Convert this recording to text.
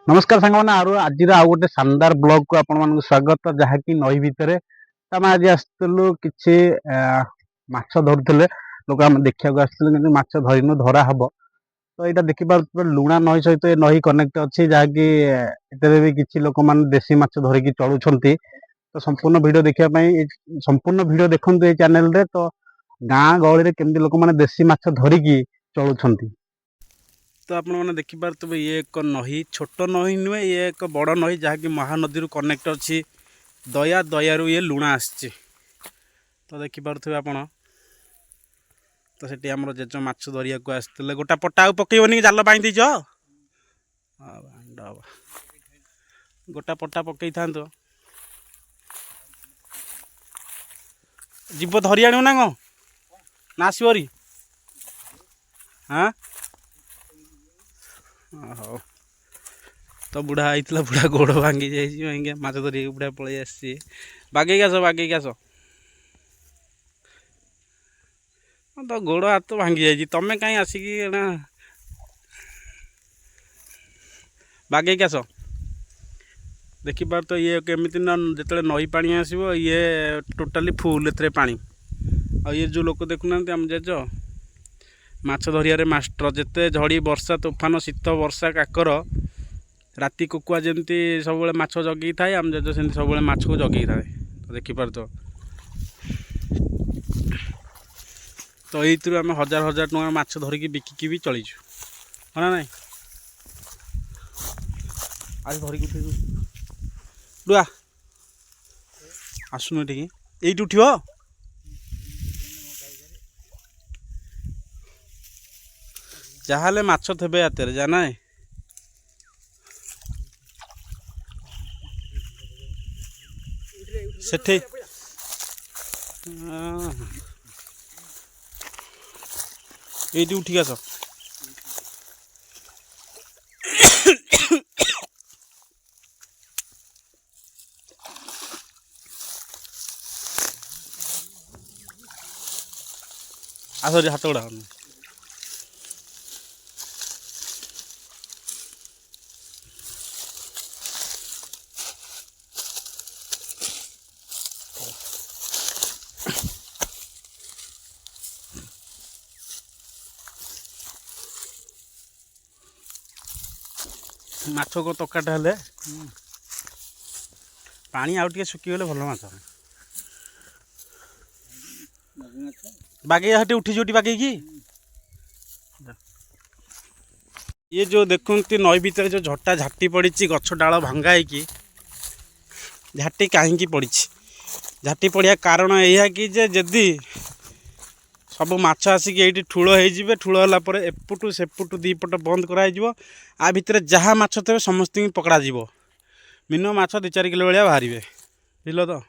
नमस्कार सांगने आज आउ गोटे शानदार ब्लॉग को आपण मानक स्वागत जहाँकि नई भितर आम आज आसलु कि माछ धरुले लोक आम देखा आसलु माछ धरनु धरा हम तो यहाँ देखिए लुणा नई सहित नई कनेक्ट अच्छी जहाँकि भी किसी लोक मैंने देसी माछ धरिकी चलुंट तो संपूर्ण वीडियो देखापी संपूर्ण वीडियो देखु ये चैनल रे तो गाँ गहली केमती लोक मैंने देसी माछ धरिकी चलुंट तो आपण मैंने देखिपे ये एक नही छोट नही नुहे ये एक बड़ नही जहाँकि महानदी कनेक्ट अच्छी दया दयारू ये लुणा आसी तो देखिपे आपण तो सेठी आमर जेज माछ धरिया को आसते गोटा पटा पकईबनी जाल बांधी दीच गोटा पटा पकई था जीव धरी आण ना कौन ना आसरी हाँ हो तो बुढ़ा आई बुढ़ा गोड़ भांगी जाए माछ धरिए बुढ़ा पलि आसी बागेक आस तो गोड़ हाथ भांगी जाए तमें कहीं आसिक बागेक आस देखिपार तो ये केमिति जो नई पानी आसो ये टोटाली फुल ए पानी आ ये जो लोक देखुना आम जेज माछ धरिया मास्टर जिते झड़ी वर्षा तोफान शीत वर्षा काकर राति कुकुआ जमी सब माछ जगी थाए आम जेज से सब माछ को जगी थाए तो देखिपार तो ये आम हजार हजार टଙ୍କା माछ धरिकी बिकिकी भी चलीचु हाँ ना आज धरिकी डुआ आसुन ये उठ जहाँ माछ थे हाथ जाना सेठे ये उठिक आस आस हाथ गुड़ा माछ को तकाटा हेले पानी आउ टे सुखीगले भल माछ बागे हटे उठी जोटी बागे की ये जो देखते नई भितर जो झटा झाटी पड़ी गछ डाल भांगा है झाटी कहीं पड़ी झाटी पड़ा कारण यह कि जदि सब माछ आसिक ये ठूल हो ठूल है एपटू सेपटू दीपट बंद कर आ भितर जहाँ माछ थे समस्त पकड़ा मिनिमम माछ 2-4 किलो भाया बाहर बुझल तो।